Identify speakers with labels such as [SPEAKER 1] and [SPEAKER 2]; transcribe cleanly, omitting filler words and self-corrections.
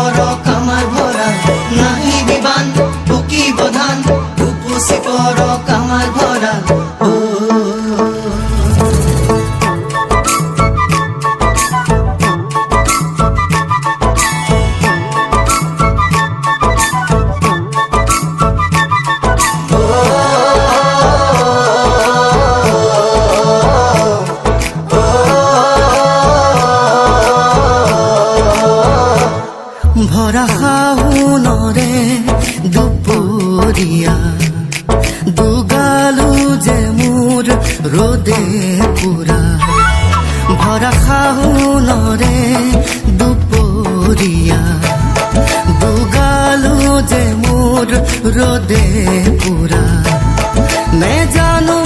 [SPEAKER 1] পর কামার ভরা নাহি বিবান বুকি বধান উপসি পর কামার ভরা ও ভরা হাউনরে দুপুরিয়া দুগালু যে মোর রোদে পুরা ভরা হাউনরে দুপুরিয়া দুগালু যে মোর রোদে পুরা মে জানু